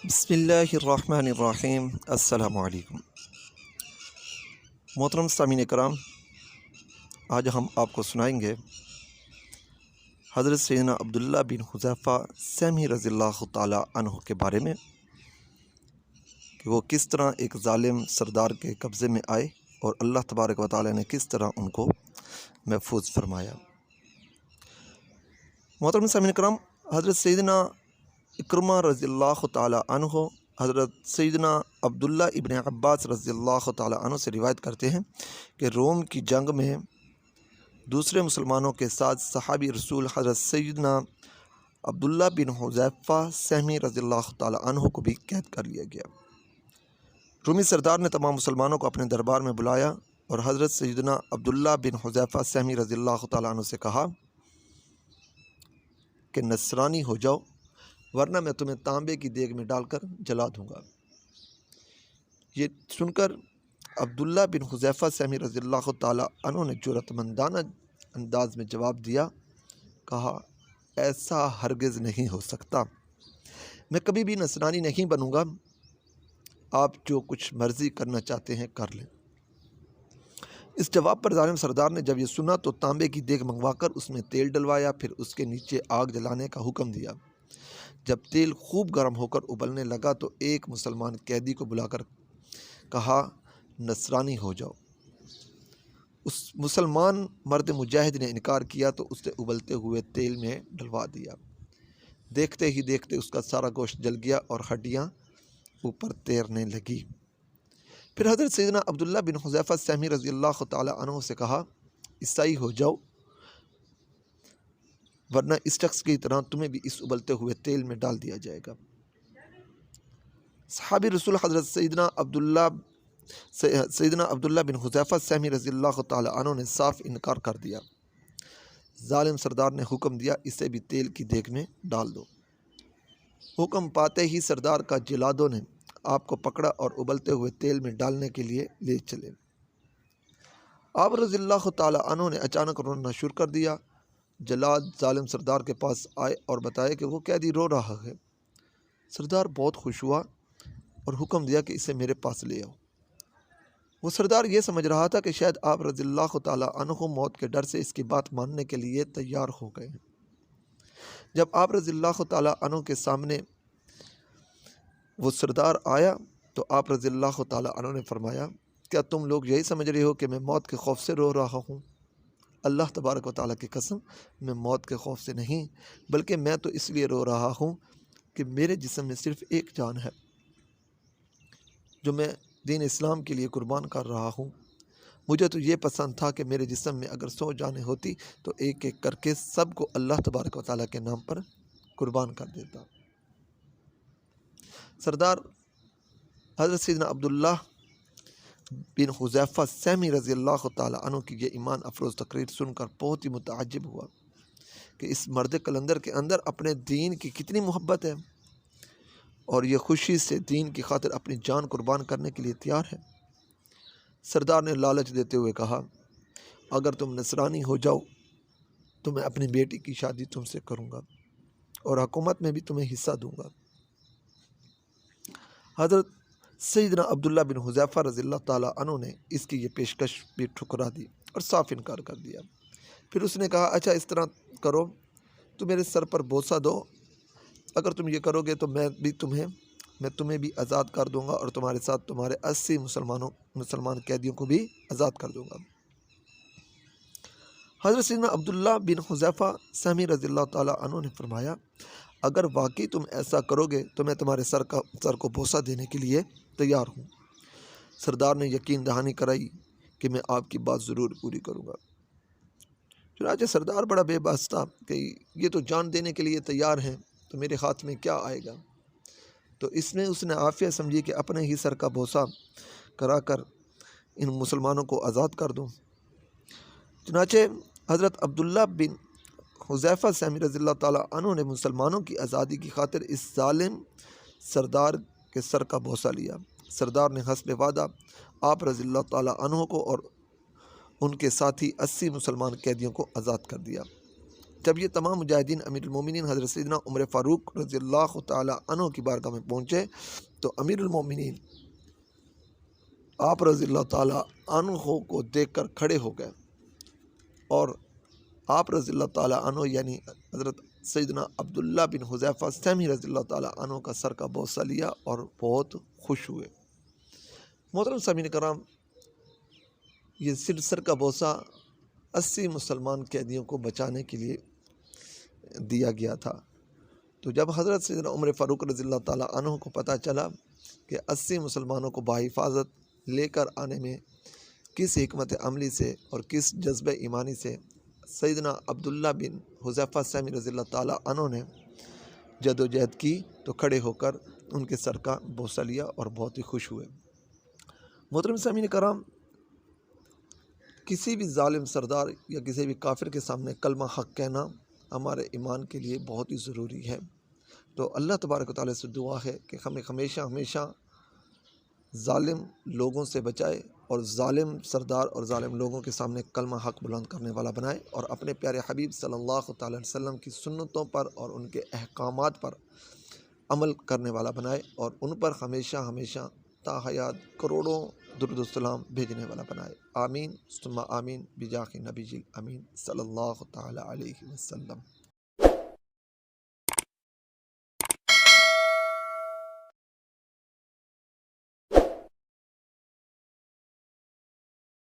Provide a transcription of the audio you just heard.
بسم اللہ الرحمن الرحیم۔ السلام علیکم محترم سامعین کرام، آج ہم آپ کو سنائیں گے حضرت سیدنا عبداللہ بن حذیفہ سہمی رضی اللہ تعالیٰ عنہ کے بارے میں کہ وہ کس طرح ایک ظالم سردار کے قبضے میں آئے اور اللہ تبارک و تعالیٰ نے کس طرح ان کو محفوظ فرمایا۔ محترم سامعین کرام، حضرت سیدنا اکرمہ رضی اللہ تعالیٰ عنہ حضرت سیدنا عبداللہ ابن عباس رضی اللہ تعالیٰ عنہ سے روایت کرتے ہیں کہ روم کی جنگ میں دوسرے مسلمانوں کے ساتھ صحابی رسول حضرت سیدنا عبداللہ بن حذیفہ سہمی رضی اللہ تعالیٰ عنہ کو بھی قید کر لیا گیا۔ رومی سردار نے تمام مسلمانوں کو اپنے دربار میں بلایا اور حضرت سیدنا عبداللہ بن حذیفہ سہمی رضی اللہ تعالیٰ عنہ سے کہا کہ نصرانی ہو جاؤ ورنہ میں تمہیں تانبے کی دیگ میں ڈال کر جلا دوں گا۔ یہ سن کر عبداللہ بن حذیفہ سہمی رضی اللہ تعالیٰ عنہ نے جرأت مندانہ انداز میں جواب دیا، کہا ایسا ہرگز نہیں ہو سکتا، میں کبھی بھی نصرانی نہیں بنوں گا، آپ جو کچھ مرضی کرنا چاہتے ہیں کر لیں۔ اس جواب پر ظالم سردار نے جب یہ سنا تو تانبے کی دیگ منگوا کر اس میں تیل ڈلوایا، پھر اس کے نیچے آگ جلانے کا حکم دیا۔ جب تیل خوب گرم ہو کر ابلنے لگا تو ایک مسلمان قیدی کو بلا کر کہا نصرانی ہو جاؤ۔ اس مسلمان مرد مجاہد نے انکار کیا تو اس نے ابلتے ہوئے تیل میں ڈلوا دیا۔ دیکھتے ہی دیکھتے اس کا سارا گوشت جل گیا اور ہڈیاں اوپر تیرنے لگی۔ پھر حضرت سیدنا عبداللہ بن حذیفہ سہمی رضی اللہ تعالیٰ عنہ سے کہا عیسائی ہو جاؤ ورنہ اس شخص کی طرح تمہیں بھی اس ابلتے ہوئے تیل میں ڈال دیا جائے گا۔ صحابی رسول حضرت سیدنا عبداللہ بن حذیفہ سہمی رضی اللہ تعالیٰ عنہ نے صاف انکار کر دیا۔ ظالم سردار نے حکم دیا اسے بھی تیل کی دیگ میں ڈال دو۔ حکم پاتے ہی سردار کا جلادوں نے آپ کو پکڑا اور ابلتے ہوئے تیل میں ڈالنے کے لیے لے چلے۔ آپ رضی اللہ تعالیٰ عنہ نے اچانک رونا شروع کر دیا۔ جلاد ظالم سردار کے پاس آئے اور بتایا کہ وہ قیدی رو رہا ہے۔ سردار بہت خوش ہوا اور حکم دیا کہ اسے میرے پاس لے آؤ۔ وہ سردار یہ سمجھ رہا تھا کہ شاید آپ رضی اللہ تعالیٰ عنہ موت کے ڈر سے اس کی بات ماننے کے لیے تیار ہو گئے ہیں۔ جب آپ رضی اللہ تعالیٰ عنہ کے سامنے وہ سردار آیا تو آپ رضی اللہ تعالیٰ عنہ نے فرمایا کیا تم لوگ یہی سمجھ رہے ہو کہ میں موت کے خوف سے رو رہا ہوں؟ اللہ تبارک و تعالیٰ کی قسم میں موت کے خوف سے نہیں بلکہ میں تو اس لیے رو رہا ہوں کہ میرے جسم میں صرف ایک جان ہے جو میں دین اسلام کے لیے قربان کر رہا ہوں۔ مجھے تو یہ پسند تھا کہ میرے جسم میں اگر 100 جانیں ہوتی تو ایک ایک کر کے سب کو اللہ تبارک و تعالیٰ کے نام پر قربان کر دیتا۔ سردار حضرت سیدنا عبداللہ بن حذیفہ سہمی رضی اللہ تعالیٰ عنہ کی یہ ایمان افروز تقریر سن کر بہت ہی متعجب ہوا کہ اس مرد کلندر کے اندر اپنے دین کی کتنی محبت ہے اور یہ خوشی سے دین کی خاطر اپنی جان قربان کرنے کے لیے تیار ہے۔ سردار نے لالچ دیتے ہوئے کہا اگر تم نصرانی ہو جاؤ تو میں اپنی بیٹی کی شادی تم سے کروں گا اور حکومت میں بھی تمہیں حصہ دوں گا۔ حضرت سیدنا عبداللہ بن حذیفہ رضی اللہ تعالیٰ عنہ نے اس کی یہ پیشکش بھی ٹھکرا دی اور صاف انکار کر دیا۔ پھر اس نے کہا اچھا اس طرح کرو، تم میرے سر پر بوسہ دو، اگر تم یہ کرو گے تو میں تمہیں بھی آزاد کر دوں گا اور تمہارے ساتھ تمہارے 80 مسلمان قیدیوں کو بھی آزاد کر دوں گا۔ حضرت سیدنا عبداللہ بن حذیفہ سہمی رضی اللہ تعالیٰ عنہ نے فرمایا اگر واقعی تم ایسا کرو گے تو میں تمہارے سر کو بوسہ دینے کے لیے تیار ہوں۔ سردار نے یقین دہانی کرائی کہ میں آپ کی بات ضرور پوری کروں گا۔ چنانچہ سردار بڑا بے بس تھا کہ یہ تو جان دینے کے لیے تیار ہیں تو میرے ہاتھ میں کیا آئے گا، تو اس نے عافیہ سمجھی کہ اپنے ہی سر کا بوسہ کرا کر ان مسلمانوں کو آزاد کر دوں۔ چنانچہ حضرت عبداللہ بن حذیفہ سہمی رضی اللہ تعالیٰ عنہ نے مسلمانوں کی آزادی کی خاطر اس ظالم سردار کے سر کا بوسہ لیا۔ سردار نے حسب وعدہ آپ رضی اللہ تعالیٰ عنہ کو اور ان کے ساتھی 80 مسلمان قیدیوں کو آزاد کر دیا۔ جب یہ تمام مجاہدین امیر المومنین حضرت سیدنا عمر فاروق رضی اللہ تعالی عنہ کی بارگاہ میں پہنچے تو امیر المومنین آپ رضی اللہ تعالی عنہ کو دیکھ کر کھڑے ہو گئے اور آپ رضی اللہ تعالی عنہ یعنی حضرت سیدنا عبداللہ بن حذیفہ سہمی رضی اللہ تعالی عنہ کا سر کا بوسہ لیا اور بہت خوش ہوئے۔ محترم سامعین کرام، یہ صرف سر کا بوسہ 80 مسلمان قیدیوں کو بچانے کے لیے دیا گیا تھا۔ تو جب حضرت سیدنا عمر فاروق رضی اللہ تعالی عنہ کو پتہ چلا کہ 80 مسلمانوں کو بحفاظت لے کر آنے میں کس حکمت عملی سے اور کس جذبہ ایمانی سے سیدنا عبداللہ بن حذیفہ سہمی رضی اللہ تعالی عنہ نے جد و جہد کی تو کھڑے ہو کر ان کے سر کا بوسہ لیا اور بہت ہی خوش ہوئے۔ محترم سامعین کرام، کسی بھی ظالم سردار یا کسی بھی کافر کے سامنے کلمہ حق کہنا ہمارے ایمان کے لیے بہت ہی ضروری ہے۔ تو اللہ تبارک و تعالیٰ سے دعا ہے کہ ہمیں ہمیشہ ظالم لوگوں سے بچائے اور ظالم سردار اور ظالم لوگوں کے سامنے کلمہ حق بلند کرنے والا بنائے، اور اپنے پیارے حبیب صلی اللہ تعالیٰ علیہ وسلم کی سنتوں پر اور ان کے احکامات پر عمل کرنے والا بنائے، اور ان پر ہمیشہ تا حیات کروڑوں درود و سلام بھیجنے والا بنائے۔ آمین ثم آمین بجاہ نبی امین صلی اللہ تعالیٰ علیہ وسلم۔